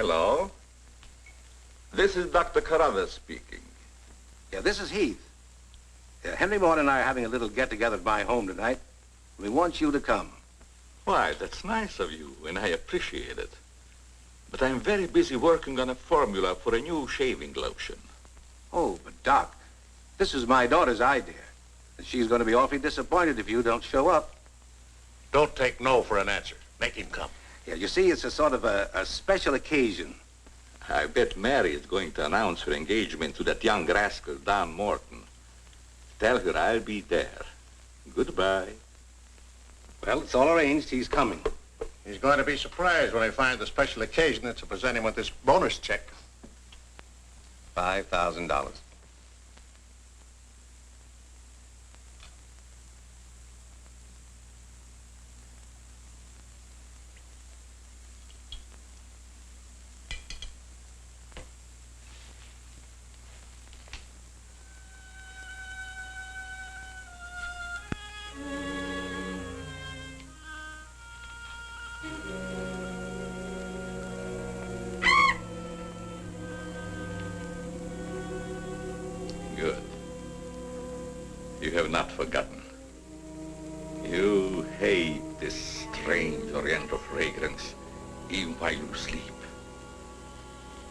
Hello. This is Dr. Carruthers speaking. Yeah, this is Heath. Henry Morton and I are having a little get-together at my home tonight. We want you to come. Why, that's nice of you, and I appreciate it. But I'm very busy working on a formula for a new shaving lotion. Oh, but Doc, this is my daughter's idea. And she's going to be awfully disappointed if you don't show up. Don't take no for an answer. Make him come. Yeah, you see, it's a sort of a special occasion. I bet Mary is going to announce her engagement to that young rascal, Don Morton. Tell her I'll be there. Goodbye. Well, it's all arranged. He's coming. He's going to be surprised when he finds the special occasion that's to present him with this bonus check. $5,000. Good. You have not forgotten. You hate this strange oriental fragrance even while you sleep.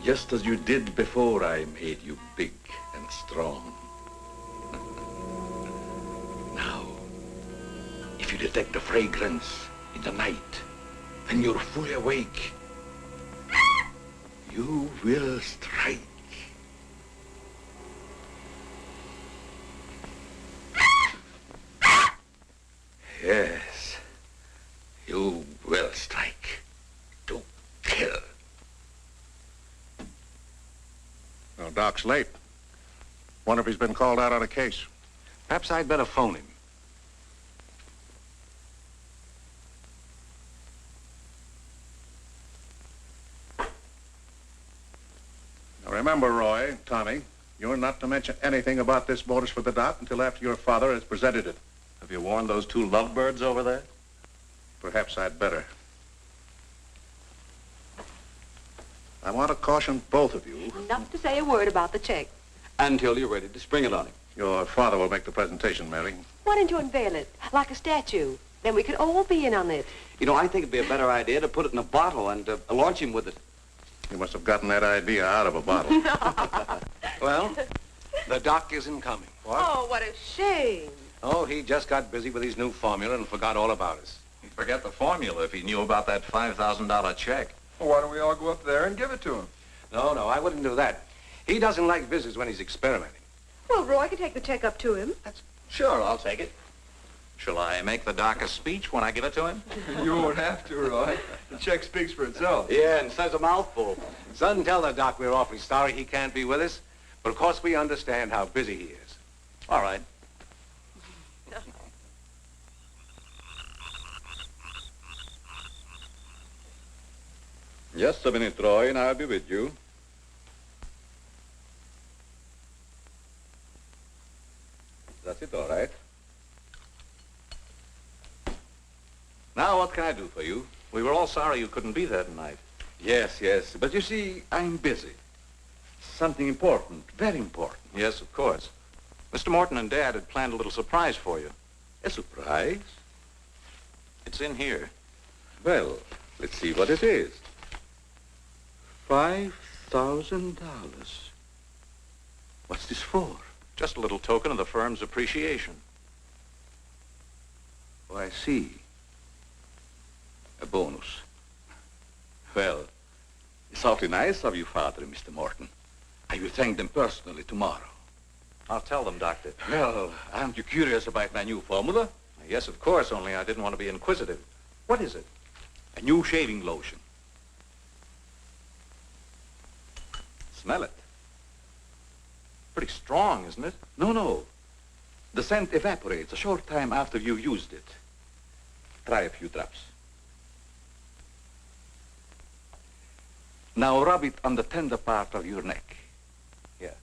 Just as you did before I made you big and strong. Now, if you detect the fragrance in the night, when you're fully awake, you will strike. Yes, you will strike to kill. Well, Doc's late. Wonder if he's been called out on a case. Perhaps I'd better phone him. Now remember, Roy, Tommy, you're not to mention anything about this bonus for the Doc until after your father has presented it. Have you warned those two lovebirds over there? Perhaps I'd better. I want to caution both of you. Not to say a word about the check. Until you're ready to spring it on him. Your father will make the presentation, Mary. Why don't you unveil it like a statue? Then we could all be in on it. You know, I think it'd be a better idea to put it in a bottle and launch him with it. You must have gotten that idea out of a bottle. Well, the Doc isn't coming. What? Oh, what a shame. Oh, he just got busy with his new formula and forgot all about us. He'd forget the formula if he knew about that $5,000 check. Well, why don't we all go up there and give it to him? No, I wouldn't do that. He doesn't like visitors when he's experimenting. Well, Roy could take the check up to him. Sure, I'll take it. Shall I make the Doc a speech when I give it to him? You won't have to, Roy. The check speaks for itself. Yeah, and says a mouthful. Son, tell the Doc we're awfully sorry he can't be with us. But of course we understand how busy he is. All right. Just a minute, Roy, and I'll be with you. That's it, all right. Now, what can I do for you? We were all sorry you couldn't be there tonight. Yes, but you see, I'm busy. Something important, very important. Yes, of course. Mr. Morton and Dad had planned a little surprise for you. A surprise? It's in here. Well, let's see what it is. $5,000. What's this for? Just a little token of the firm's appreciation. Oh, I see. A bonus. Well, it's awfully nice of you, Father and Mr. Morton. I will thank them personally tomorrow. I'll tell them, Doctor. Well, aren't you curious about my new formula? Yes, of course, only I didn't want to be inquisitive. What is it? A new shaving lotion. Smell it. Pretty strong, isn't it? No. The scent evaporates a short time after you've used it. Try a few drops. Now rub it on the tender part of your neck. Here.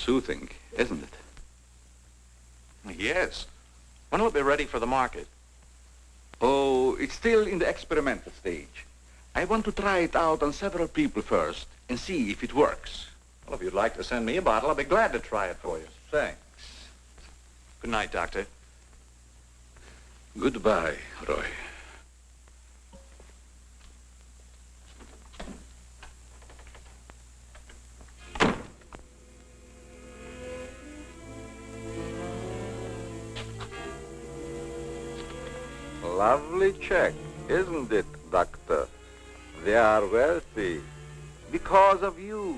soothing, isn't it? Yes. When will it be ready for the market? Oh, it's still in the experimental stage. I want to try it out on several people first and see if it works. Well, if you'd like to send me a bottle, I'll be glad to try it for you. Thanks. Good night, Doctor. Goodbye, Roy. Lovely check, isn't it, Doctor? They are wealthy because of you.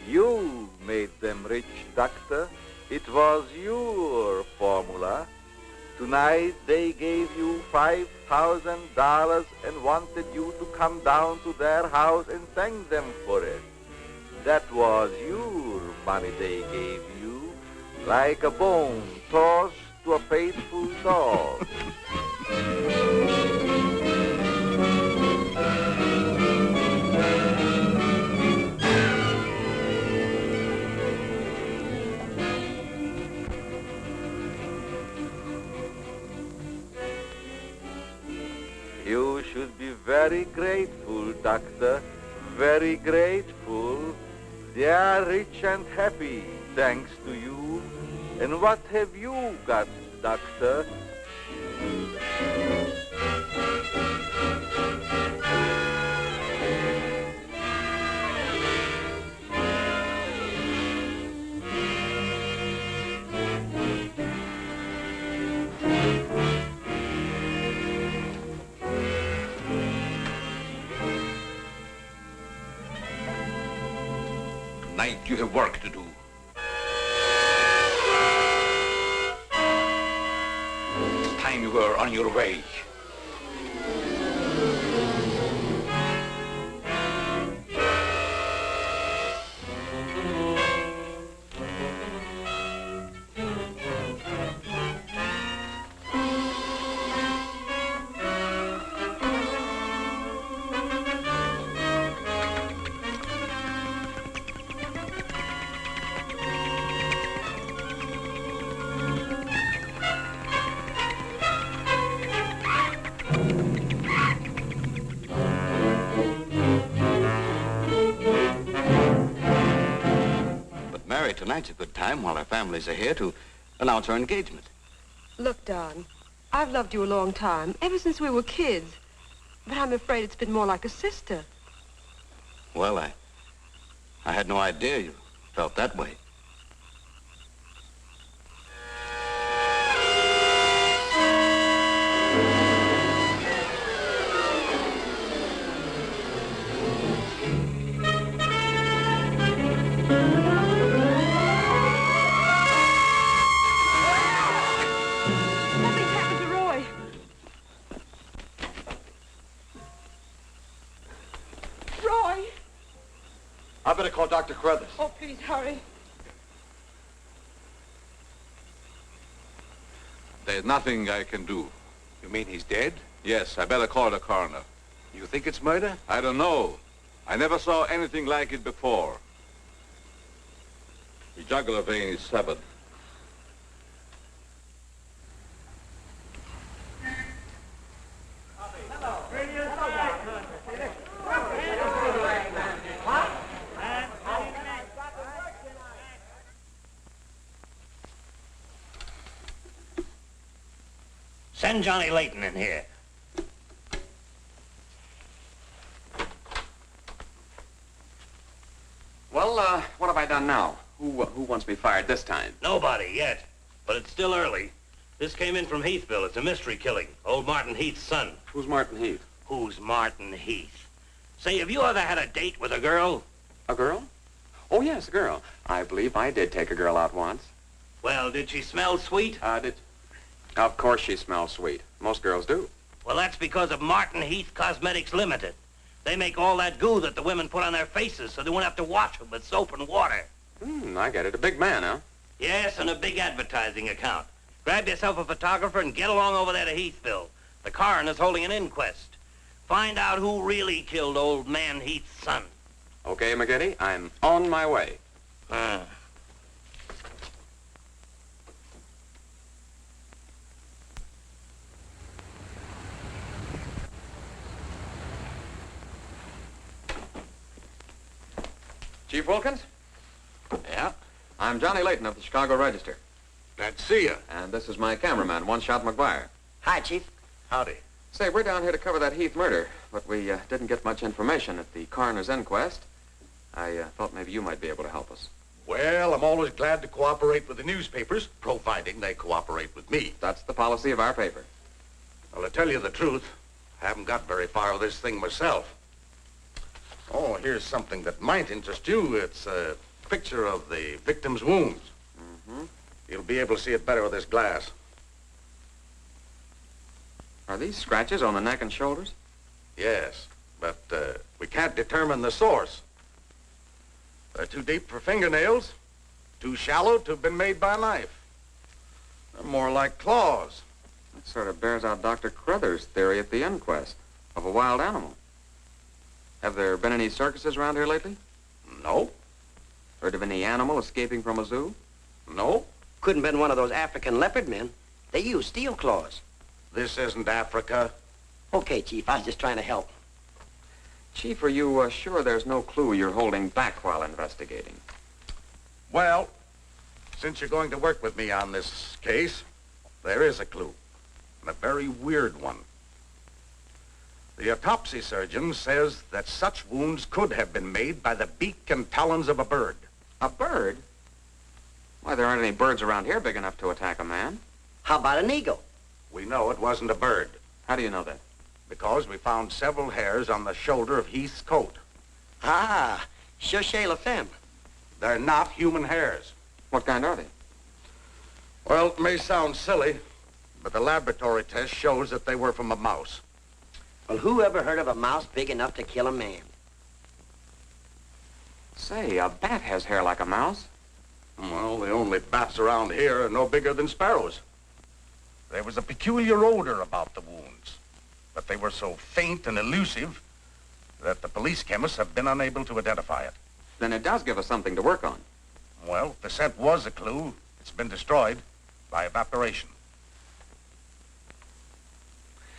You made them rich, Doctor. It was your formula. Tonight they gave you $5,000 and wanted you to come down to their house and thank them for it. That was your money they gave you, like a bone tossed to a faithful dog. You should be very grateful, Doctor, very grateful. They are rich and happy, thanks to you. And what have you got, Doctor? Tonight you have work to do. It's time you were on your way. Tonight's a good time while our families are here to announce our engagement. Look, Don, I've loved you a long time, ever since we were kids. But I'm afraid it's been more like a sister. Well, I had no idea you felt that way. I better call Dr. Carruthers. Oh, please, hurry. There's nothing I can do. You mean he's dead? Yes, I better call the coroner. You think it's murder? I don't know. I never saw anything like it before. The jugular vein is severed. Send Johnny Layton in here. Well, what have I done now? Who wants me fired this time? Nobody yet, but it's still early. This came in from Heathville. It's a mystery killing. Old Martin Heath's son. Who's Martin Heath? Who's Martin Heath? Say, have you ever had a date with a girl? A girl? Oh, yes, a girl. I believe I did take a girl out once. Well, did she smell sweet? Of course she smells sweet. Most girls do. Well, that's because of Martin Heath Cosmetics Limited. They make all that goo that the women put on their faces so they won't have to wash them with soap and water. I get it. A big man, huh? Yes, and a big advertising account. Grab yourself a photographer and get along over there to Heathville. The coroner's holding an inquest. Find out who really killed old man Heath's son. Okay, McGiddy, I'm on my way. Chief Wilkins? Yeah? I'm Johnny Layton of the Chicago Register. Glad to see you. And this is my cameraman, One Shot McGuire. Hi, Chief. Howdy. Say, we're down here to cover that Heath murder, but we didn't get much information at the coroner's inquest. I thought maybe you might be able to help us. Well, I'm always glad to cooperate with the newspapers, providing they cooperate with me. That's the policy of our paper. Well, to tell you the truth, I haven't got very far with this thing myself. Oh, here's something that might interest you. It's a picture of the victim's wounds. Mm-hmm. You'll be able to see it better with this glass. Are these scratches on the neck and shoulders? Yes, but we can't determine the source. They're too deep for fingernails, too shallow to have been made by a knife. They're more like claws. That sort of bears out Dr. Crothers' theory at the inquest of a wild animal. Have there been any circuses around here lately? No. Heard of any animal escaping from a zoo? No. Couldn't have been one of those African leopard men. They use steel claws. This isn't Africa. Okay, Chief, I was just trying to help. Chief, are you sure there's no clue you're holding back while investigating? Well, since you're going to work with me on this case, there is a clue, and a very weird one. The autopsy surgeon says that such wounds could have been made by the beak and talons of a bird. A bird? Why, there aren't any birds around here big enough to attack a man. How about an eagle? We know it wasn't a bird. How do you know that? Because we found several hairs on the shoulder of Heath's coat. Ah, Cherchez la femme. They're not human hairs. What kind are they? Well, it may sound silly, but the laboratory test shows that they were from a mouse. Well, who ever heard of a mouse big enough to kill a man? Say, a bat has hair like a mouse. Well, the only bats around here are no bigger than sparrows. There was a peculiar odor about the wounds, but they were so faint and elusive that the police chemists have been unable to identify it. Then it does give us something to work on. Well, if the scent was a clue, it's been destroyed by evaporation.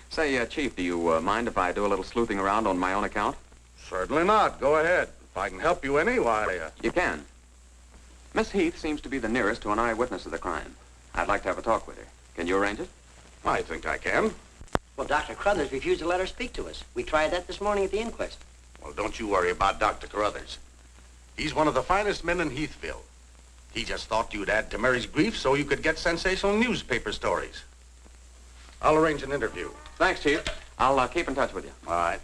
Say, Chief, do you mind if I do a little sleuthing around on my own account? Certainly not. Go ahead. If I can help you any, why... You can. Miss Heath seems to be the nearest to an eyewitness of the crime. I'd like to have a talk with her. Can you arrange it? I think I can. Well, Dr. Crothers refused to let her speak to us. We tried that this morning at the inquest. Well, don't you worry about Dr. Carruthers. He's one of the finest men in Heathville. He just thought you'd add to Mary's grief so you could get sensational newspaper stories. I'll arrange an interview. Thanks, Chief. I'll keep in touch with you. All right.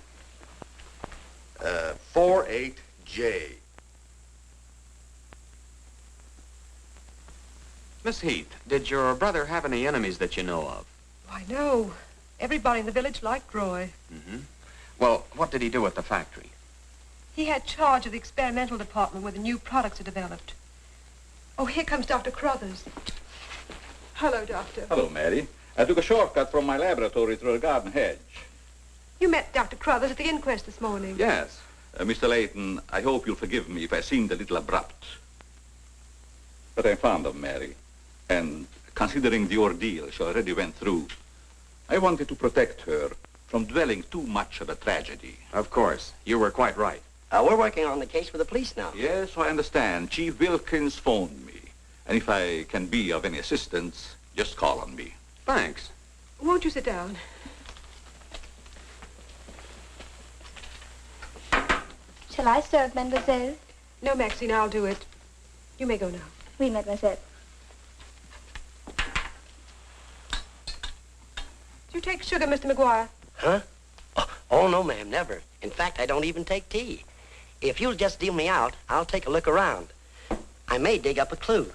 48J. Miss Heath, did your brother have any enemies that you know of? Why, no. Everybody in the village liked Roy. Mm-hmm. Well, what did he do at the factory? He had charge of the experimental department where the new products are developed. Oh, here comes Dr. Crothers. Hello, Doctor. Hello, Mary. I took a shortcut from my laboratory through a garden hedge. You met Dr. Crothers at the inquest this morning. Yes. Mr. Layton, I hope you'll forgive me if I seemed a little abrupt. But I'm fond of Mary. And considering the ordeal she already went through, I wanted to protect her from dwelling too much on a tragedy. Of course. You were quite right. We're working on the case with the police now. Yes, I understand. Chief Wilkins phoned me. And if I can be of any assistance, just call on me. Thanks. Won't you sit down? Shall I serve, mademoiselle? No, Maxine, I'll do it. You may go now. Oui, mademoiselle. Do you take sugar, Mr. McGuire? Huh? Oh, no, ma'am, never. In fact, I don't even take tea. If you'll just deal me out, I'll take a look around. I may dig up a clue.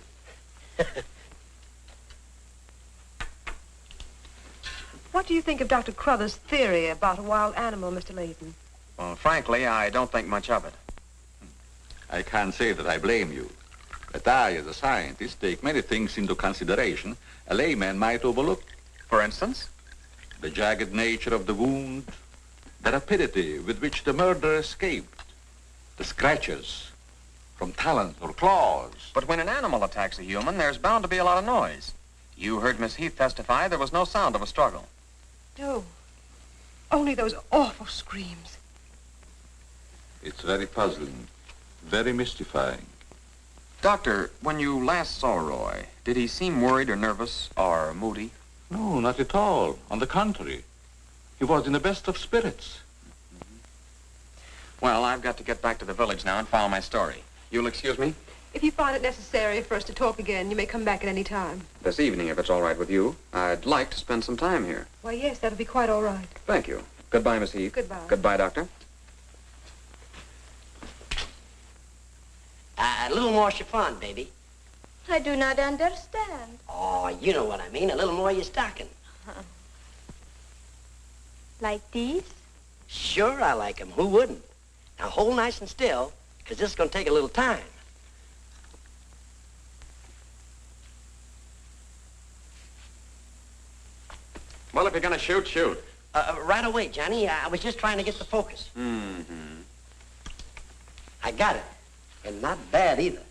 What do you think of Dr. Crothers' theory about a wild animal, Mr. Layton? Well, frankly, I don't think much of it. I can't say that I blame you. But I, as a scientist, take many things into consideration a layman might overlook. For instance? The jagged nature of the wound, the rapidity with which the murderer escaped, the scratches from talons or claws. But when an animal attacks a human, there's bound to be a lot of noise. You heard Miss Heath testify there was no sound of a struggle. No. Only those awful screams. It's very puzzling. Very mystifying. Doctor, when you last saw Roy, did he seem worried or nervous or moody? No, not at all. On the contrary. He was in the best of spirits. Well, I've got to get back to the village now and file my story. You'll excuse me? If you find it necessary for us to talk again, you may come back at any time. This evening, if it's all right with you. I'd like to spend some time here. Why, yes, that'll be quite all right. Thank you. Goodbye, Miss Heath. Goodbye. Goodbye, Doctor. A little more chiffon, baby. I do not understand. Oh, you know what I mean. A little more of your stocking. Like these? Sure, I like 'em. Who wouldn't? Now, hold nice and still, because this is going to take a little time. Well, if you're going to shoot, shoot. Right away, Johnny. I was just trying to get the focus. Mm-hmm. I got it. And not bad, either.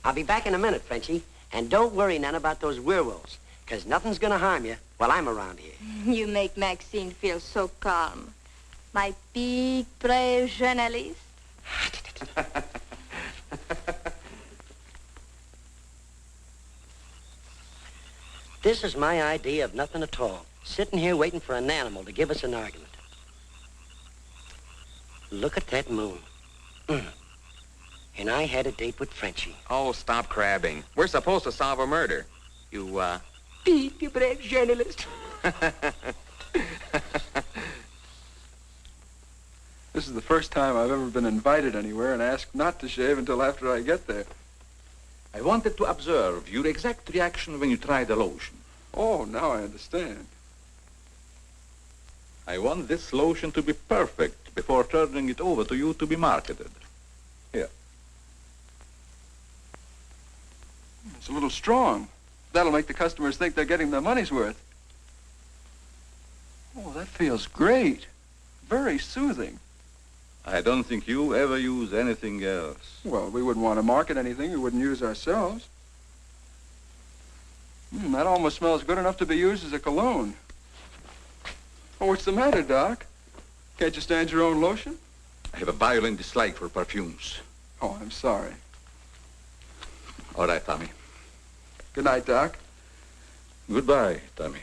I'll be back in a minute, Frenchie. And don't worry none about those werewolves, because nothing's going to harm you while I'm around here. You make Maxine feel so calm. My big, brave journalist. This is my idea of nothing at all. Sitting here waiting for an animal to give us an argument. Look at that moon. And I had a date with Frenchie. Oh, stop crabbing. We're supposed to solve a murder. You, Big, brave journalist. This is the first time I've ever been invited anywhere and asked not to shave until after I get there. I wanted to observe your exact reaction when you tried the lotion. Oh, now I understand. I want this lotion to be perfect before turning it over to you to be marketed. Here. It's a little strong. That'll make the customers think they're getting their money's worth. Oh, that feels great. Very soothing. I don't think you ever use anything else. Well, we wouldn't want to market anything we wouldn't use ourselves. That almost smells good enough to be used as a cologne. Oh, what's the matter, Doc? Can't you stand your own lotion? I have a violent dislike for perfumes. Oh, I'm sorry. All right, Tommy. Good night, Doc. Goodbye, Tommy.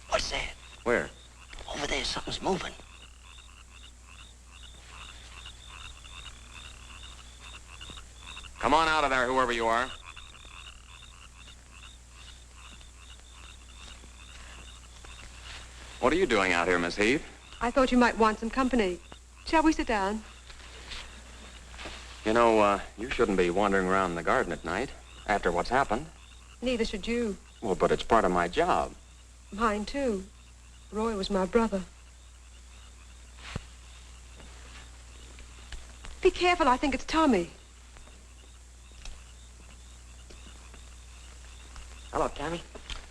What's that? Where? Over there, something's moving. Come on out of there, whoever you are. What are you doing out here, Miss Heath? I thought you might want some company. Shall we sit down? You know, you shouldn't be wandering around the garden at night after what's happened. Neither should you. Well, but it's part of my job. Mine, too. Roy was my brother. Be careful, I think it's Tommy. Hello, Tommy.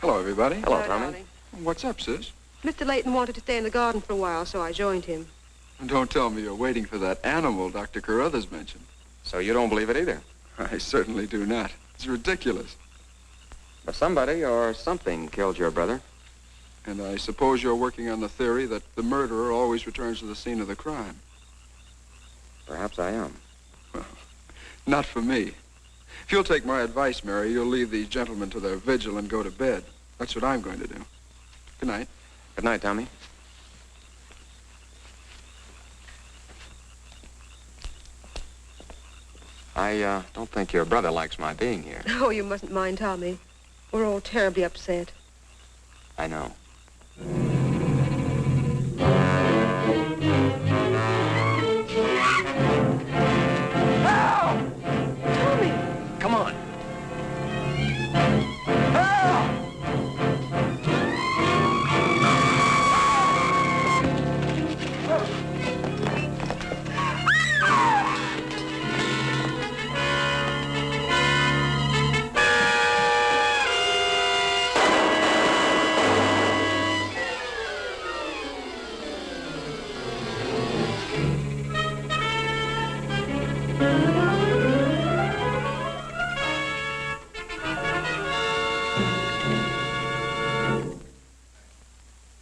Hello, everybody. Hello, Tommy. darling. What's up, sis? Mr. Layton wanted to stay in the garden for a while, so I joined him. Don't tell me you're waiting for that animal Dr. Carruthers mentioned. So you don't believe it either? I certainly do not. It's ridiculous. But somebody or something killed your brother. And I suppose you're working on the theory that the murderer always returns to the scene of the crime. Perhaps I am. Well, not for me. If you'll take my advice, Mary, you'll leave these gentlemen to their vigil and go to bed. That's what I'm going to do. Good night. Good night, Tommy. I don't think your brother likes my being here. Oh, you mustn't mind Tommy. We're all terribly upset. I know.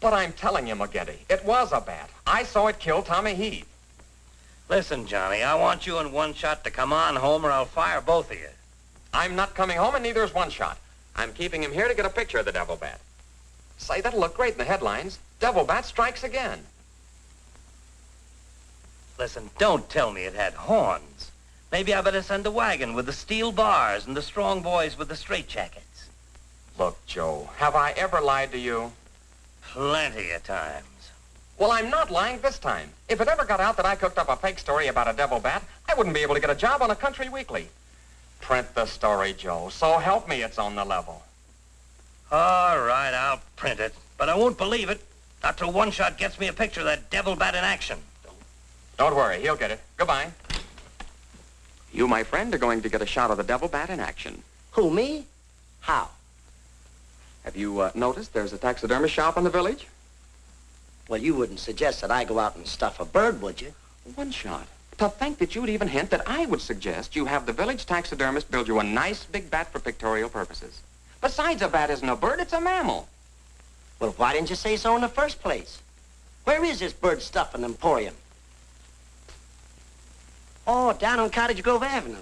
But I'm telling you, McGinty, it was a bat. I saw it kill Tommy Heath. Listen, Johnny, I want you and One Shot to come on home or I'll fire both of you. I'm not coming home, and neither is One Shot. I'm keeping him here to get a picture of the devil bat. Say, that'll look great in the headlines. Devil bat strikes again. Listen, don't tell me it had horns. Maybe I better send a wagon with the steel bars and the strong boys with the straitjackets. Look, Joe, have I ever lied to you? Plenty of times. Well, I'm not lying this time. If it ever got out that I cooked up a fake story about a devil bat, I wouldn't be able to get a job on a country weekly. Print the story, Joe. So help me, it's on the level. All right, I'll print it. But I won't believe it. Not till One Shot gets me a picture of that devil bat in action. Don't worry, he'll get it. Goodbye. You, my friend, are going to get a shot of the devil bat in action. Who, me? How? Have you noticed there's a taxidermist shop in the village? Well, you wouldn't suggest that I go out and stuff a bird, would you? One Shot. To think that you'd even hint that I would suggest you have the village taxidermist build you a nice big bat for pictorial purposes. Besides, a bat isn't a bird, it's a mammal. Well, why didn't you say so in the first place? Where is this bird stuffing emporium? Oh, down on Cottage Grove Avenue.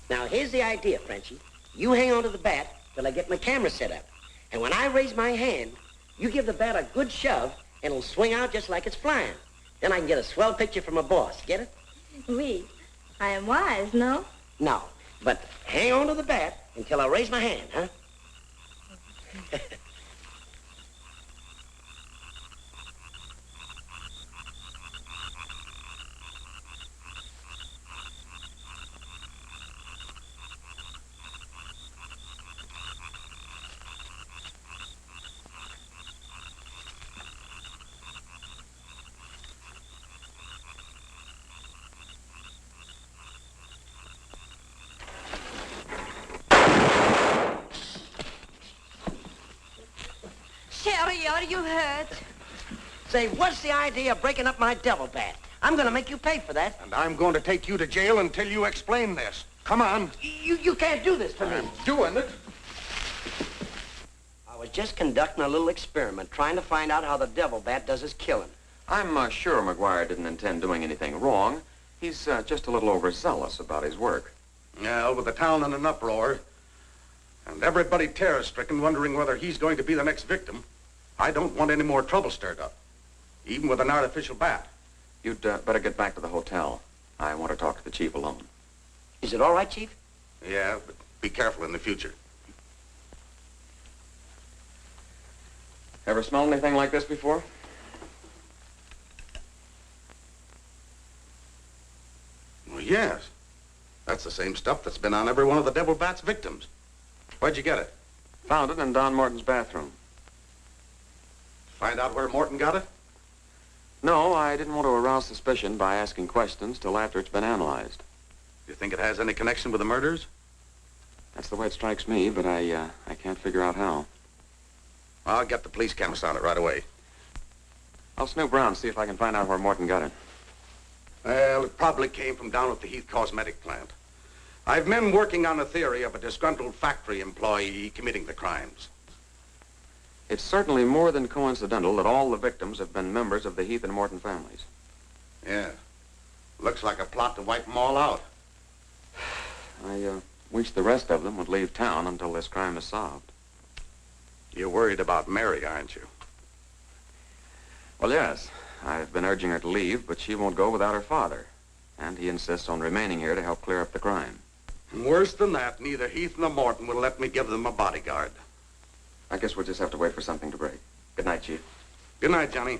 Now, here's the idea, Frenchie. You hang on to the bat till I get my camera set up. And when I raise my hand, you give the bat a good shove, and it'll swing out just like it's flying. Then I can get a swell picture from my boss. Get it? Oui. I am wise, no? No. But hang on to the bat until I raise my hand, huh? Sherry, are you hurt? Say, what's the idea of breaking up my devil bat? I'm going to make you pay for that. And I'm going to take you to jail until you explain this. Come on. You can't do this to me. I'm doing it. I was just conducting a little experiment, trying to find out how the devil bat does his killing. I'm sure McGuire didn't intend doing anything wrong. He's just a little overzealous about his work. Yeah, with the town in an uproar, and everybody terror-stricken, wondering whether he's going to be the next victim, I don't want any more trouble stirred up, even with an artificial bat. You'd better get back to the hotel. I want to talk to the chief alone. Is it all right, Chief? Yeah, but be careful in the future. Ever smelled anything like this before? Well, yes. That's the same stuff that's been on every one of the devil bat's victims. Where'd you get it? Found it in Don Morton's bathroom. Find out where Morton got it? No, I didn't want to arouse suspicion by asking questions till after it's been analyzed. You think it has any connection with the murders? That's the way it strikes me, but I can't figure out how. I'll get the police cameras on it right away. I'll snoop around, see if I can find out where Morton got it. Well, it probably came from down at the Heath Cosmetic plant. I've men working on a theory of a disgruntled factory employee committing the crimes. It's certainly more than coincidental that all the victims have been members of the Heath and Morton families. Yeah. Looks like a plot to wipe them all out. I wish the rest of them would leave town until this crime is solved. You're worried about Mary, aren't you? Well, yes. I've been urging her to leave, but she won't go without her father. And he insists on remaining here to help clear up the crime. And worse than that, neither Heath nor Morton will let me give them a bodyguard. I guess we'll just have to wait for something to break. Good night, Chief. Good night, Johnny.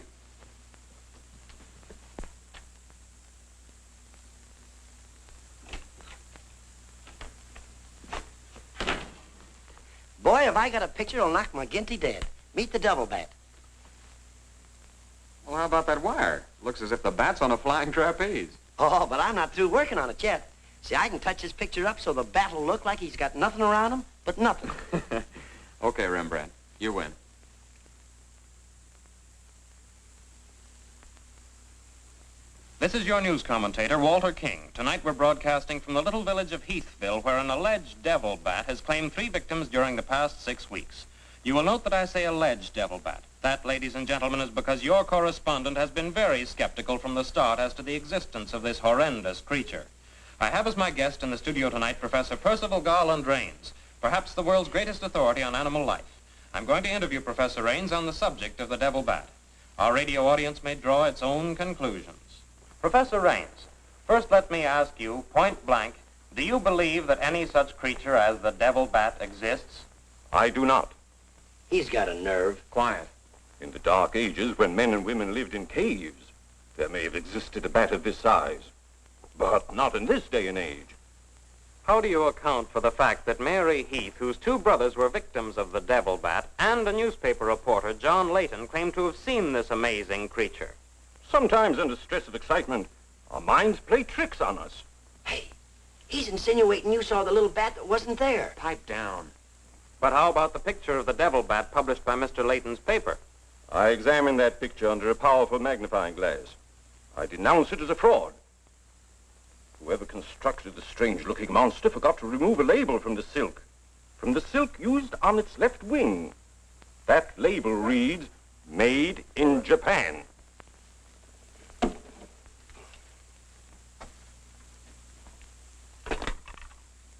Boy, have I got a picture that'll knock McGinty dead. Meet the double bat. Well, how about that wire? Looks as if the bat's on a flying trapeze. Oh, but I'm not through working on it yet. See, I can touch this picture up so the bat will look like he's got nothing around him but nothing. Okay, Rembrandt. You win. This is your news commentator, Walter King. Tonight we're broadcasting from the little village of Heathville, where an alleged devil bat has claimed 3 victims during the past 6 weeks. You will note that I say alleged devil bat. That, ladies and gentlemen, is because your correspondent has been very skeptical from the start as to the existence of this horrendous creature. I have as my guest in the studio tonight Professor Percival Garland Rains, perhaps the world's greatest authority on animal life. I'm going to interview Professor Rains on the subject of the devil bat. Our radio audience may draw its own conclusions. Professor Rains, first let me ask you, point blank, do you believe that any such creature as the devil bat exists? I do not. He's got a nerve. Quiet. In the Dark Ages, when men and women lived in caves, there may have existed a bat of this size. But not in this day and age. How do you account for the fact that Mary Heath, whose 2 brothers were victims of the devil bat, and a newspaper reporter, John Layton, claim to have seen this amazing creature? Sometimes under stress of excitement, our minds play tricks on us. Hey, he's insinuating you saw the little bat that wasn't there. Pipe down. But how about the picture of the devil bat published by Mr. Layton's paper? I examined that picture under a powerful magnifying glass. I denounce it as a fraud. Whoever constructed the strange-looking monster forgot to remove a label from the silk used on its left wing. That label reads, "Made in Japan."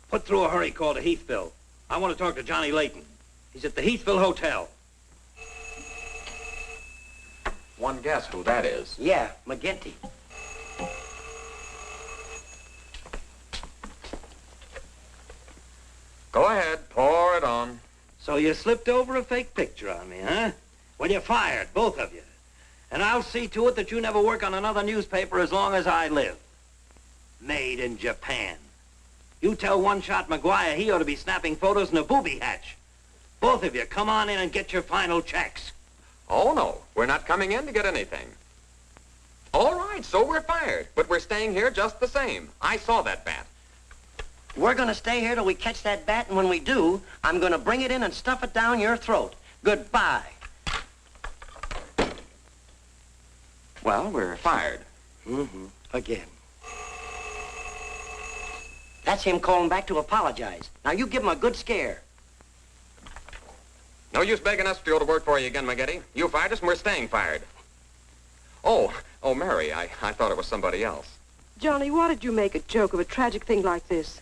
Put through a hurry call to Heathville. I want to talk to Johnny Layton. He's at the Heathville Hotel. One guess who that is. Yeah, McGinty. Go ahead, pour it on. So you slipped over a fake picture on me, huh? Well, you're fired, both of you. And I'll see to it that you never work on another newspaper as long as I live. Made in Japan. You tell One-Shot McGuire he ought to be snapping photos in a booby hatch. Both of you, come on in and get your final checks. Oh, no. We're not coming in to get anything. All right, so we're fired. But we're staying here just the same. I saw that bat. We're going to stay here till we catch that bat, and when we do, I'm going to bring it in and stuff it down your throat. Goodbye. Well, we're fired. Mm-hmm. Again. That's him calling back to apologize. Now, you give him a good scare. No use begging us to go to work for you again, McGinty. You fired us and we're staying fired. Oh, Mary, I thought it was somebody else. Johnny, why did you make a joke of a tragic thing like this?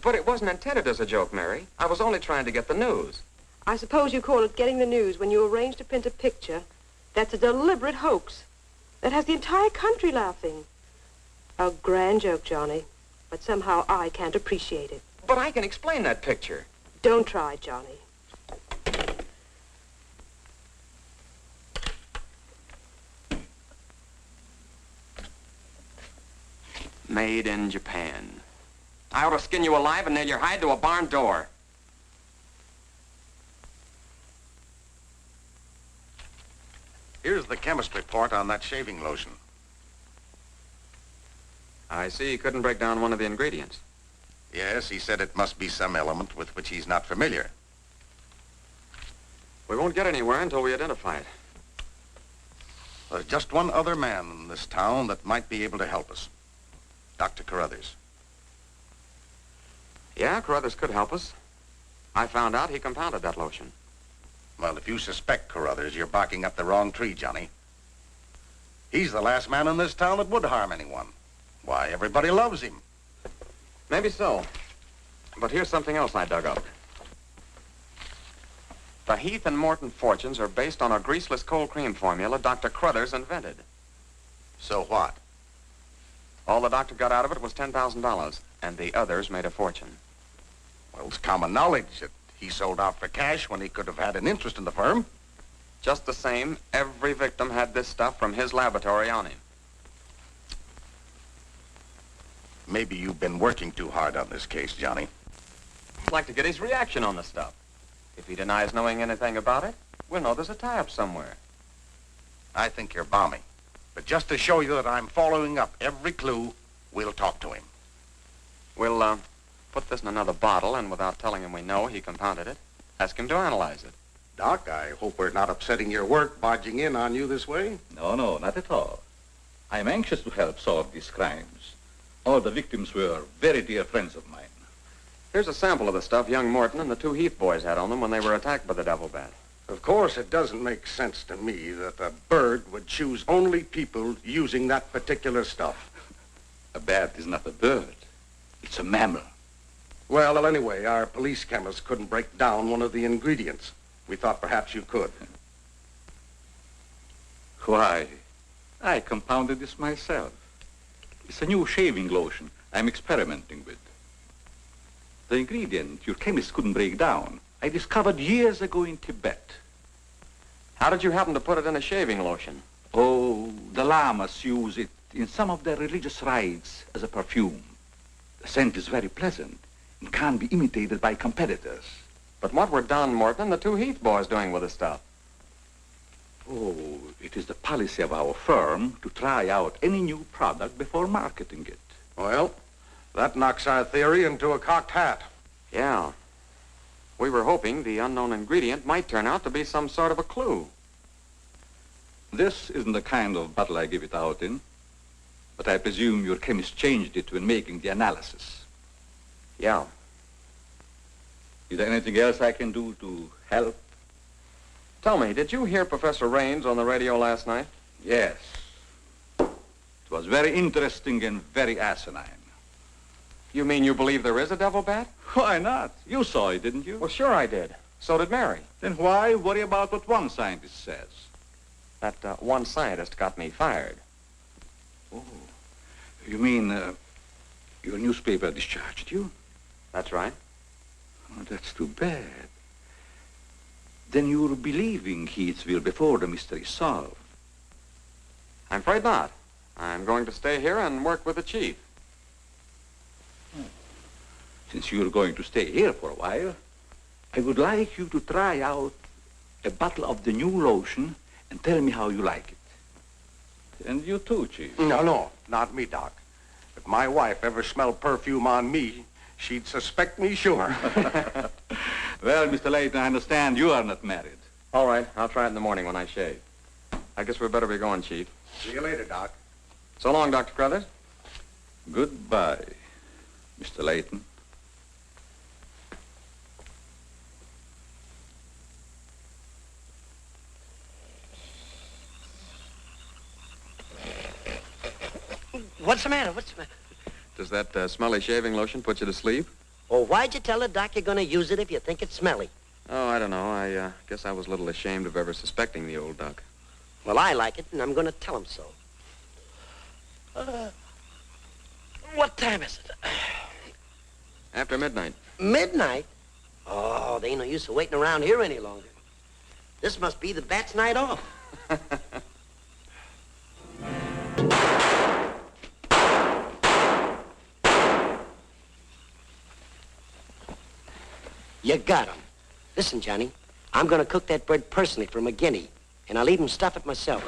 But it wasn't intended as a joke, Mary. I was only trying to get the news. I suppose you call it getting the news when you arrange to print a picture. That's a deliberate hoax. That has the entire country laughing. A grand joke, Johnny. But somehow I can't appreciate it. But I can explain that picture. Don't try, Johnny. Made in Japan. I ought to skin you alive and nail your hide to a barn door. Here's the chemist report on that shaving lotion. I see you couldn't break down one of the ingredients. Yes, he said it must be some element with which he's not familiar. We won't get anywhere until we identify it. There's just one other man in this town that might be able to help us. Dr. Carruthers. Yeah, Carruthers could help us. I found out he compounded that lotion. Well, if you suspect Carruthers, you're barking up the wrong tree, Johnny. He's the last man in this town that would harm anyone. Why, everybody loves him. Maybe so. But here's something else I dug up. The Heath and Morton fortunes are based on a greaseless cold cream formula Dr. Crothers invented. So what? All the doctor got out of it was $10,000, and the others made a fortune. Well, it's common knowledge that he sold out for cash when he could have had an interest in the firm. Just the same, every victim had this stuff from his laboratory on him. Maybe you've been working too hard on this case, Johnny. I'd like to get his reaction on the stuff. If he denies knowing anything about it, we'll know there's a tie-up somewhere. I think you're balmy. But just to show you that I'm following up every clue, we'll talk to him. We'll, put this in another bottle, and without telling him we know he compounded it, ask him to analyze it. Doc, I hope we're not upsetting your work barging in on you this way. No, not at all. I'm anxious to help solve these crimes. All the victims were very dear friends of mine. Here's a sample of the stuff young Morton and the two Heath boys had on them when they were attacked by the devil bat. Of course, it doesn't make sense to me that a bird would choose only people using that particular stuff. A bat is not a bird. It's a mammal. Well, anyway, our police chemist couldn't break down one of the ingredients. We thought perhaps you could. Why, I compounded this myself. It's a new shaving lotion I'm experimenting with. The ingredient your chemist couldn't break down, I discovered years ago in Tibet. How did you happen to put it in a shaving lotion? Oh, the lamas use it in some of their religious rites as a perfume. The scent is very pleasant and can't be imitated by competitors. But what were Don Morton and the two Heath boys doing with the stuff? Oh, it is the policy of our firm to try out any new product before marketing it. Well, that knocks our theory into a cocked hat. Yeah. We were hoping the unknown ingredient might turn out to be some sort of a clue. This isn't the kind of bottle I give it out in, but I presume your chemist changed it when making the analysis. Yeah. Is there anything else I can do to help? Tell me, did you hear Professor Raines on the radio last night? Yes. It was very interesting and very asinine. You mean you believe there is a devil bat? Why not? You saw it, didn't you? Well, sure I did. So did Mary. Then why worry about what one scientist says? That one scientist got me fired. Oh, you mean your newspaper discharged you? That's right. Oh, that's too bad. Then you're believing Heathville before the mystery is solved. I'm afraid not. I'm going to stay here and work with the chief. Since you're going to stay here for a while, I would like you to try out a bottle of the new lotion and tell me how you like it. And you too, Chief. No, not me, Doc. If my wife ever smelled perfume on me, she'd suspect me sure. Well, Mr. Layton, I understand you are not married. All right, I'll try it in the morning when I shave. I guess we better be going, Chief. See you later, Doc. So long, Dr. Crothers. Goodbye, Mr. Layton. What's the matter? What's the matter? Does that smelly shaving lotion put you to sleep? Oh, why'd you tell the doc you're going to use it if you think it's smelly? Oh, I don't know. I guess I was a little ashamed of ever suspecting the old duck. Well, I like it, and I'm going to tell him so. What time is it? After midnight. Midnight? Oh, there ain't no use of waiting around here any longer. This must be the bat's night off. You got him. Listen, Johnny, I'm going to cook that bird personally for McGinney, and I'll even stuff it myself.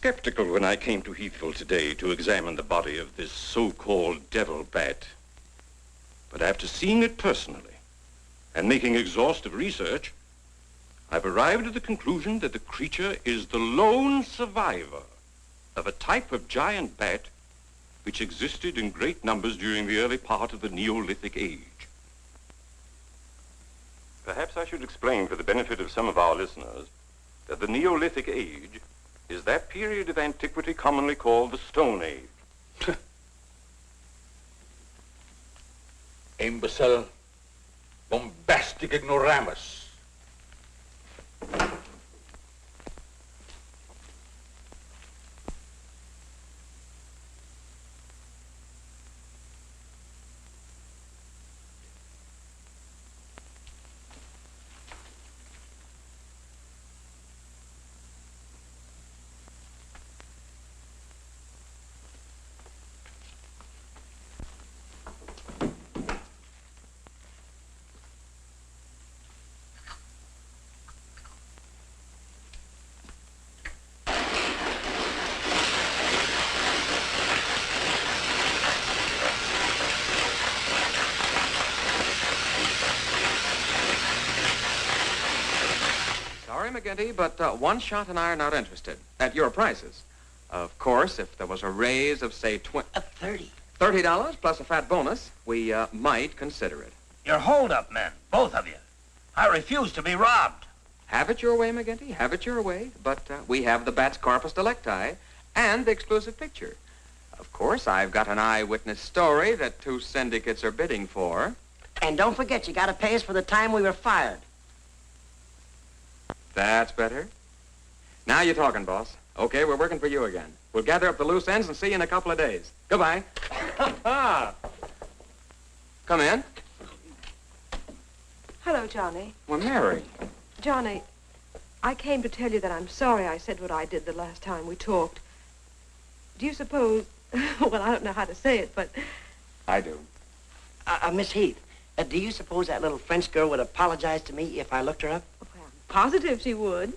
skeptical when I came to Heathville today to examine the body of this so-called devil bat. But after seeing it personally and making exhaustive research, I've arrived at the conclusion that the creature is the lone survivor of a type of giant bat which existed in great numbers during the early part of the Neolithic age. Perhaps I should explain for the benefit of some of our listeners that the Neolithic age is that period of antiquity commonly called the Stone Age. Imbecile, bombastic ignoramus. Sorry, McGinty, but One Shot and I are not interested. At your prices. Of course, if there was a raise of, say, $30 plus a fat bonus, we might consider it. You're hold-up men, both of you. I refuse to be robbed. Have it your way, McGinty. Have it your way. But we have the bat's corpus delicti and the exclusive picture. Of course, I've got an eyewitness story that 2 syndicates are bidding for. And don't forget, you got to pay us for the time we were fired. That's better. Now you're talking, boss. Okay, we're working for you again. We'll gather up the loose ends and see you in a couple of days. Goodbye. Come in. Hello, Johnny. Well, Mary. Johnny, I came to tell you that I'm sorry I said what I did the last time we talked. Do you suppose... well, I don't know how to say it, but... I do. Miss Heath, do you suppose that little French girl would apologize to me if I looked her up? Well, I'm positive she would.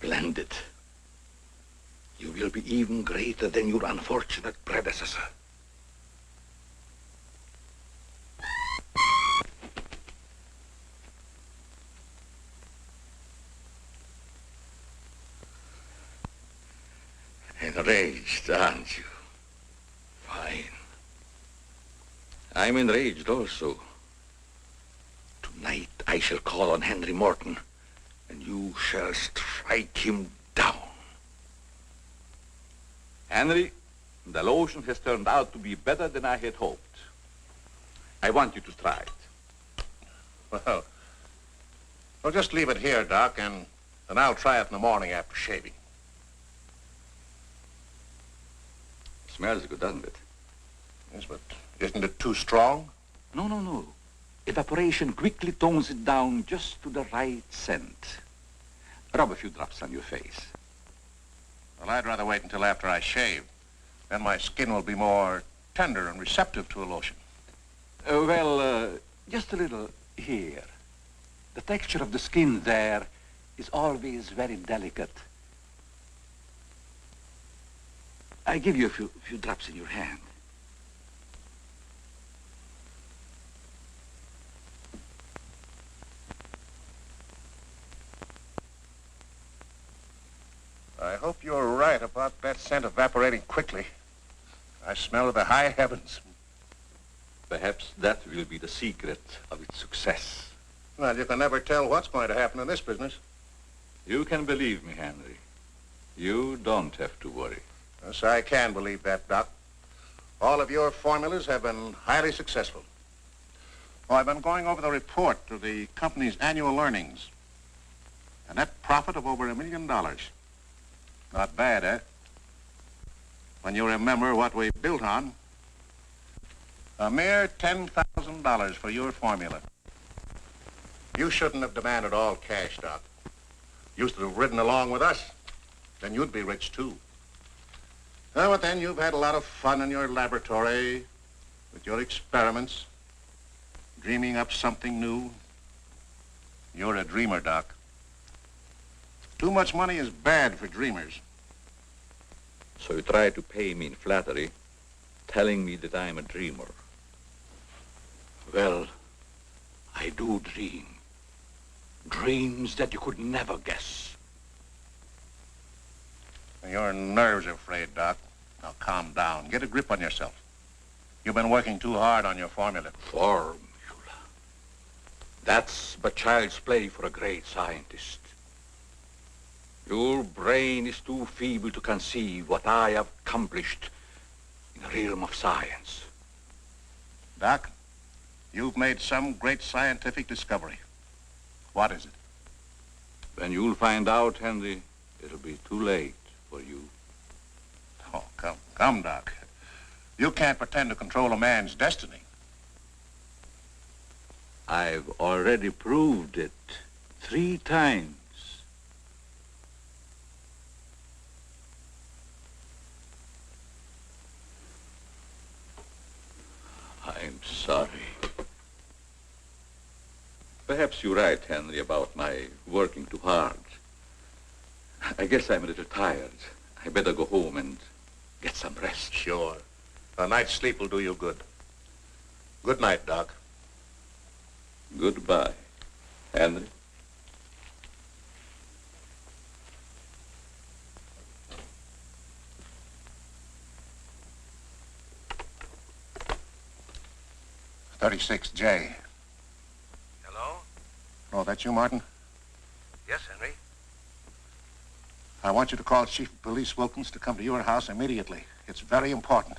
Splendid. You will be even greater than your unfortunate predecessor. Enraged, aren't you? Fine. I'm enraged also. Tonight I shall call on Henry Morton, and you shall strike him down. Henry, the lotion has turned out to be better than I had hoped. I want you to try it. Well, just leave it here, Doc, and I'll try it in the morning after shaving. Smells good, doesn't it? Yes, but isn't it too strong? No. Evaporation quickly tones it down just to the right scent. Rub a few drops on your face. Well, I'd rather wait until after I shave. Then my skin will be more tender and receptive to a lotion. Just a little here. The texture of the skin there is always very delicate. I give you a few drops in your hand. I hope you're right about that scent evaporating quickly. I smell the high heavens. Perhaps that will be the secret of its success. Well, you can never tell what's going to happen in this business. You can believe me, Henry. You don't have to worry. Yes, I can believe that, Doc. All of your formulas have been highly successful. Oh, I've been going over the report of the company's annual earnings. A net profit of over $1 million. Not bad, eh? When you remember what we built on. A mere $10,000 for your formula. You shouldn't have demanded all cash, Doc. You should have ridden along with us. Then you'd be rich, too. Oh, but then you've had a lot of fun in your laboratory with your experiments, dreaming up something new. You're a dreamer, Doc. Too much money is bad for dreamers. So you try to pay me in flattery, telling me that I'm a dreamer. Well, I do dream. Dreams that you could never guess. Your nerves are frayed, Doc. Now calm down. Get a grip on yourself. You've been working too hard on your formula. Formula. That's but child's play for a great scientist. Your brain is too feeble to conceive what I have accomplished in the realm of science. Doc, you've made some great scientific discovery. What is it? When you'll find out, Henry, it'll be too late for you. Oh, come, Doc. You can't pretend to control a man's destiny. I've already proved it 3 times. I'm sorry. Perhaps you're right, Henry, about my working too hard. I guess I'm a little tired. I better go home and get some rest. Sure. A night's sleep will do you good. Good night, Doc. Goodbye, Henry. .36J. Hello? Oh, that's you, Martin? Yes, Henry. I want you to call Chief of Police Wilkins to come to your house immediately. It's very important.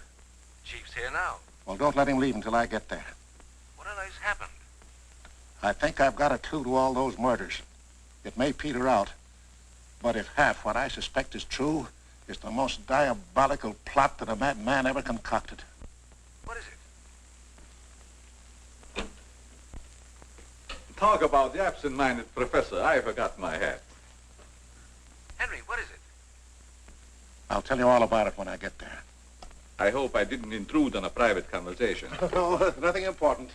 Chief's here now. Well, don't let him leave until I get there. What on earth's happened? I think I've got a clue to all those murders. It may peter out, but if half what I suspect is true, it's the most diabolical plot that a madman ever concocted. What is it? Talk about the absent-minded professor. I forgot my hat. Henry, what is it? I'll tell you all about it when I get there. I hope I didn't intrude on a private conversation. No, nothing important.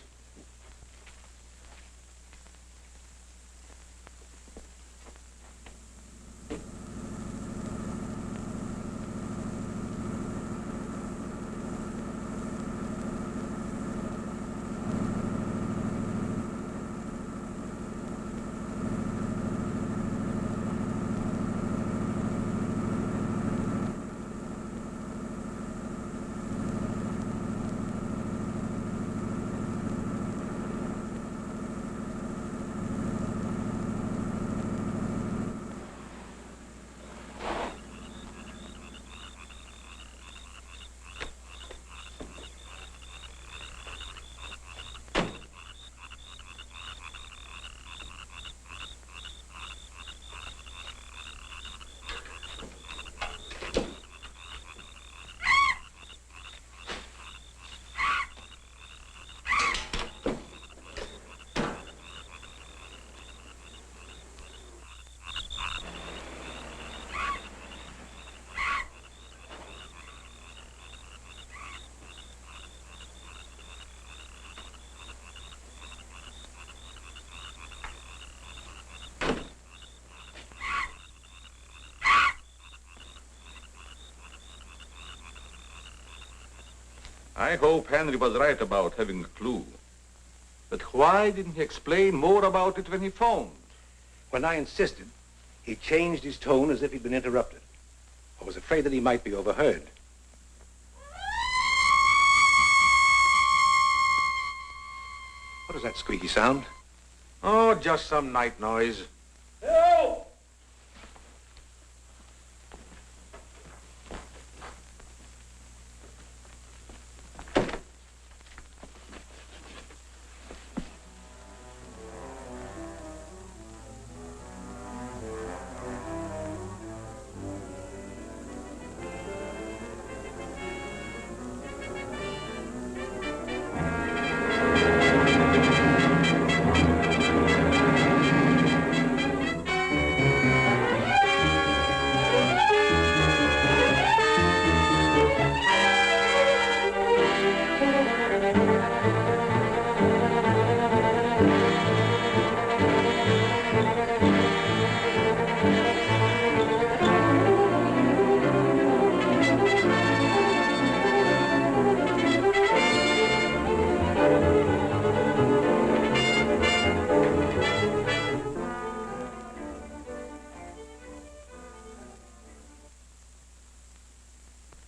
I hope Henry was right about having a clue. But why didn't he explain more about it when he phoned? When I insisted, he changed his tone as if he'd been interrupted. I was afraid that he might be overheard. What is that squeaky sound? Oh, just some night noise. Help!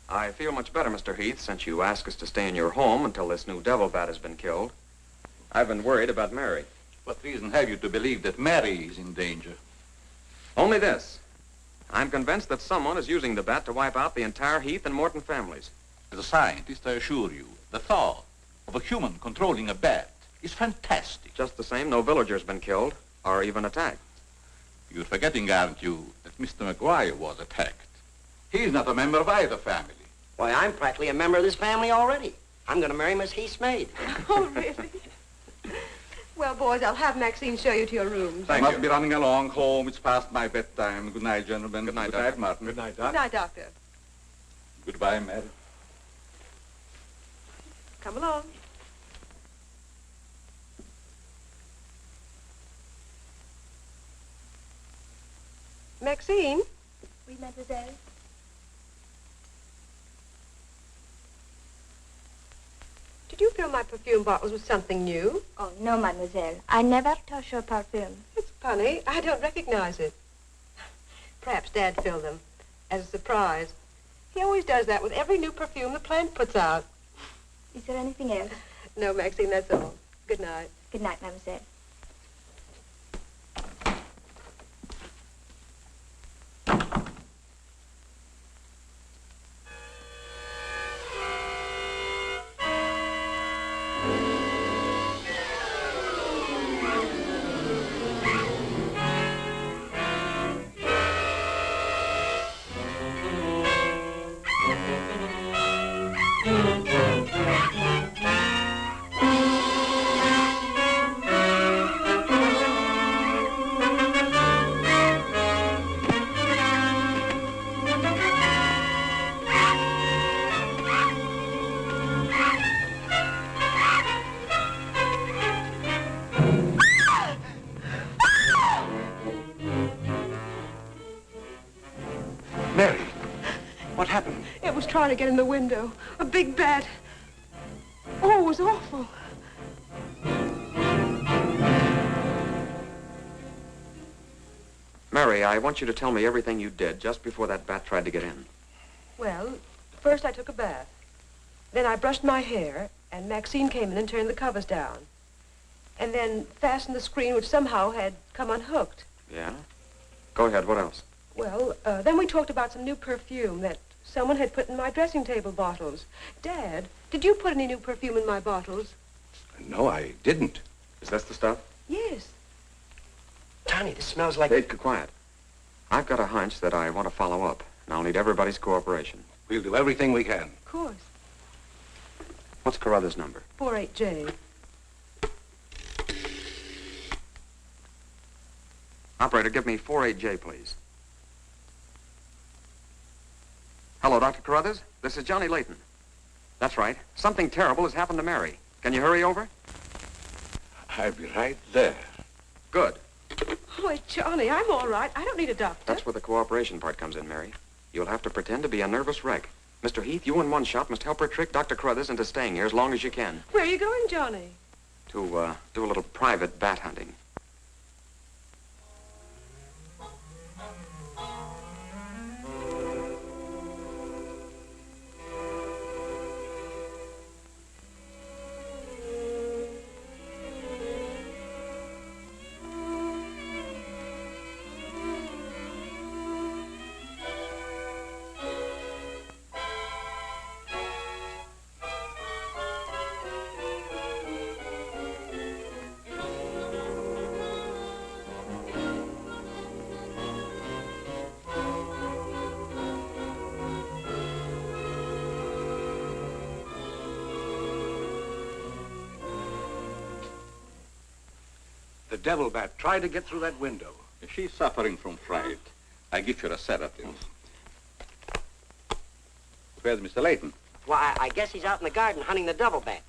I feel much better, Mr. Heath, since you asked us to stay in your home until this new devil bat has been killed. I've been worried about Mary. What reason have you to believe that Mary is in danger? Only this. I'm convinced that someone is using the bat to wipe out the entire Heath and Morton families. As a scientist, I assure you, the thought of a human controlling a bat is fantastic. Just the same, no villager's been killed or even attacked. You're forgetting, aren't you, that Mr. McGuire was attacked. He's not a member of either family. Why, I'm practically a member of this family already. I'm going to marry Miss Heath's maid. Oh, really? Well, boys, I'll have Maxine show you to your rooms. I must be running along home. It's past my bedtime. Good night, gentlemen. Good night, Good Doctor. night, Martin. Good night, Good Doc. night, Doctor. Goodbye, Mary. Come along. Maxine? Oui, mademoiselle. Did you fill my perfume bottles with something new? Oh, no, mademoiselle. I never touch your perfume. It's funny. I don't recognize it. Perhaps Dad filled them as a surprise. He always does that with every new perfume the plant puts out. Is there anything else? No, Maxine, that's all. Good night. Good night, mademoiselle. Mary, what happened? It was trying to get in the window. A big bat. Oh, it was awful. Mary, I want you to tell me everything you did just before that bat tried to get in. Well, first I took a bath. Then I brushed my hair, and Maxine came in and turned the covers down. And then fastened the screen, which somehow had come unhooked. Yeah? Go ahead, what else? Well, then we talked about some new perfume that someone had put in my dressing table bottles. Dad, did you put any new perfume in my bottles? No, I didn't. Is this the stuff? Yes. Tony, this smells like... Hey, quiet. I've got a hunch that I want to follow up, and I'll need everybody's cooperation. We'll do everything we can. Of course. What's Carruthers' number? 48J. Operator, give me 48J, please. Hello, Dr. Carruthers. This is Johnny Layton. That's right. Something terrible has happened to Mary. Can you hurry over? I'll be right there. Good. Oh, Johnny, I'm all right. I don't need a doctor. That's where the cooperation part comes in, Mary. You'll have to pretend to be a nervous wreck. Mr. Heath, you in one shot must help her trick Dr. Carruthers into staying here as long as you can. Where are you going, Johnny? To, do a little private bat hunting. devil bat tried to get through that window. If she's suffering from fright, I give her a sedative. Where's Mr. Layton? Why, I guess he's out in the garden hunting the devil bat.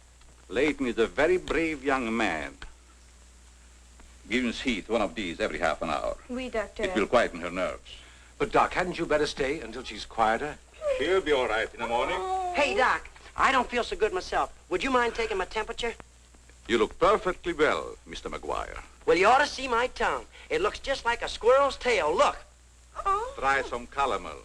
Layton is a very brave young man. Give Miss Heath one of these every half an hour. Oui, doctor. It will quieten her nerves. But, Doc, hadn't you better stay until she's quieter? She'll be all right in the morning. Hey, Doc, I don't feel so good myself. Would you mind taking my temperature? You look perfectly well, Mr. McGuire. Well, you ought to see my tongue. It looks just like a squirrel's tail. Look. Try some calomel.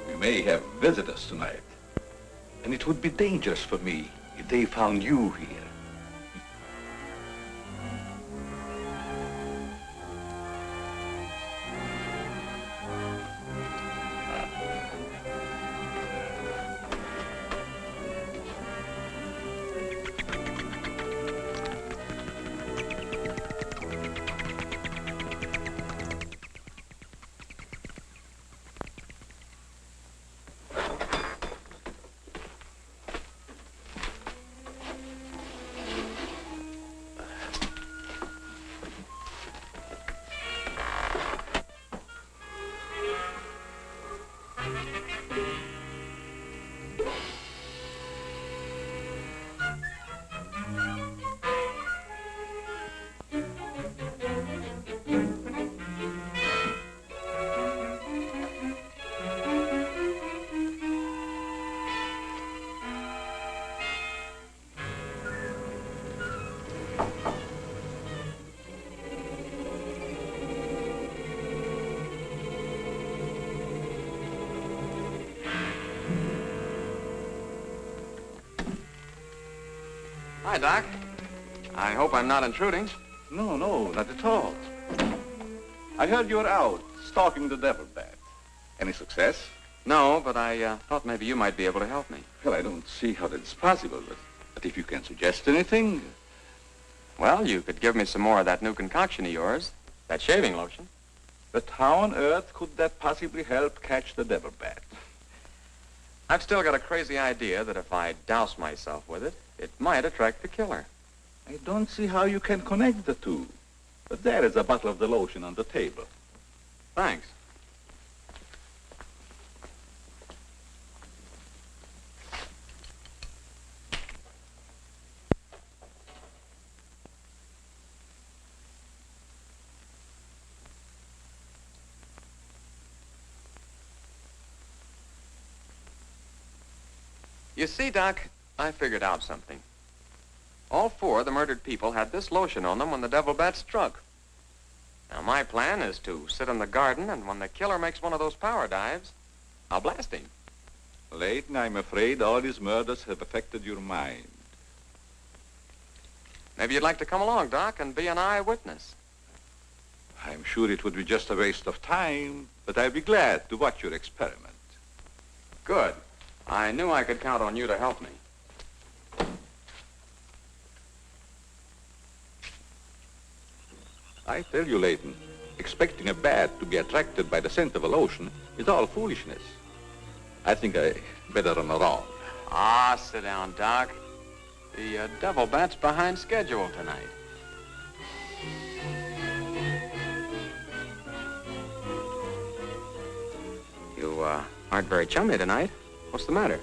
We may have visitors tonight, and it would be dangerous for me if they found you here. Hi, Doc. I hope I'm not intruding. No, not at all. I heard you were out stalking the devil bat. Any success? No, but I thought maybe you might be able to help me. Well, I don't see how that's possible, but if you can suggest anything... Well, you could give me some more of that new concoction of yours, that shaving lotion. But how on earth could that possibly help catch the devil bat? I've still got a crazy idea that if I douse myself with it, it might attract the killer. I don't see how you can connect the two. But there is a bottle of the lotion on the table. Thanks. You see, Doc, I figured out something. All four of the murdered people had this lotion on them when the devil bat struck. Now, my plan is to sit in the garden, and when the killer makes one of those power dives, I'll blast him. Layton, I'm afraid all these murders have affected your mind. Maybe you'd like to come along, Doc, and be an eyewitness. I'm sure it would be just a waste of time, but I'd be glad to watch your experiment. Good. I knew I could count on you to help me. I tell you, Layton, expecting a bat to be attracted by the scent of a lotion is all foolishness. I think I better run around. Ah, sit down, Doc. The devil bat's behind schedule tonight. You aren't very chummy tonight. What's the matter?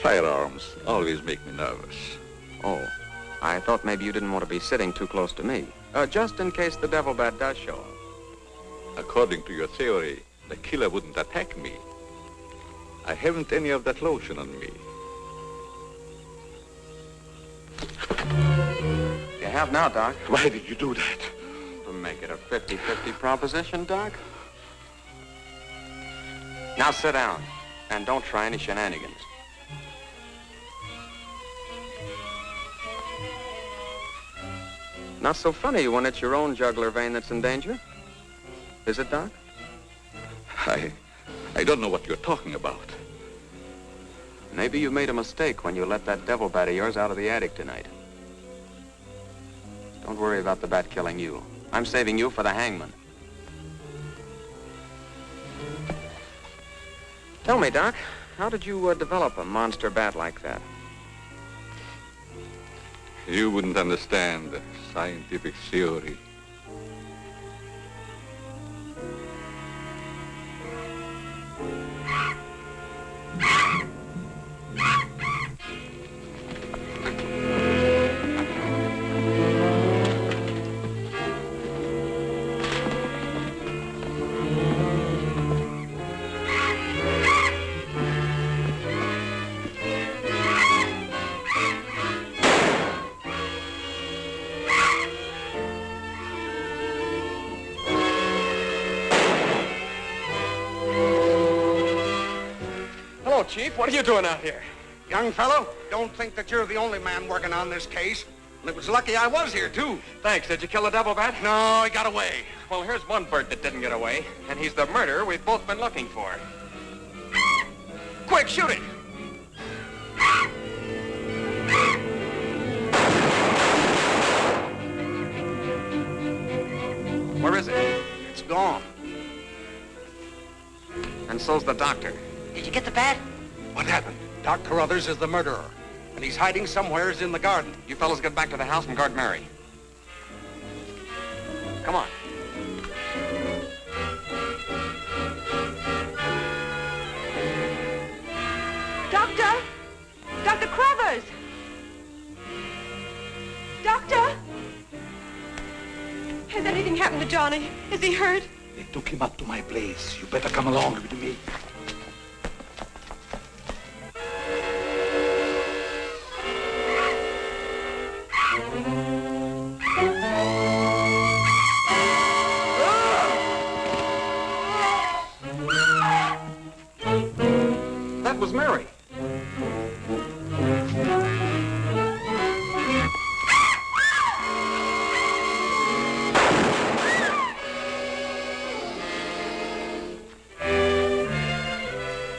Firearms always make me nervous. Oh, I thought maybe you didn't want to be sitting too close to me. Just in case the devil bat does show up. According to your theory, the killer wouldn't attack me. I haven't any of that lotion on me. You have now, Doc. Why did you do that? To make it a 50-50 proposition, Doc. Now sit down, and don't try any shenanigans. Not so funny when it's your own jugular vein that's in danger. Is it, Doc? I don't know what you're talking about. Maybe you made a mistake when you let that devil bat of yours out of the attic tonight. Don't worry about the bat killing you. I'm saving you for the hangman. Tell me, Doc, how did you develop a monster bat like that? You wouldn't understand the scientific theory. Chief, what are you doing out here? Young fellow, don't think that you're the only man working on this case. And it was lucky I was here, too. Thanks. Did you kill the devil bat? No, he got away. Well, here's one bird that didn't get away, and he's the murderer we've both been looking for. Quick, shoot it! Where is it? It's gone. And so's the doctor. Did you get the bat? What happened? Doc Carruthers is the murderer, and he's hiding somewheres in the garden. You fellas get back to the house and guard Mary. Come on. Doctor! Dr. Carruthers! Doctor! Has anything happened to Johnny? Is he hurt? They took him up to my place. You better come along with me. That was Mary.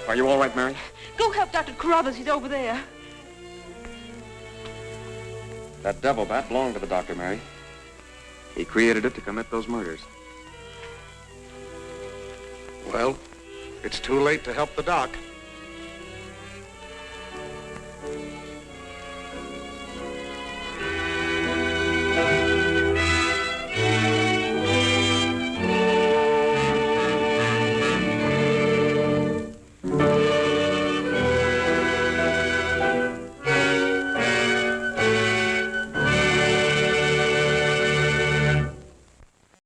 Are you all right, Mary? Go help Dr. Carruthers. He's over there. That devil bat belonged to the doctor, Mary. He created it to commit those murders. Well, it's too late to help the doc.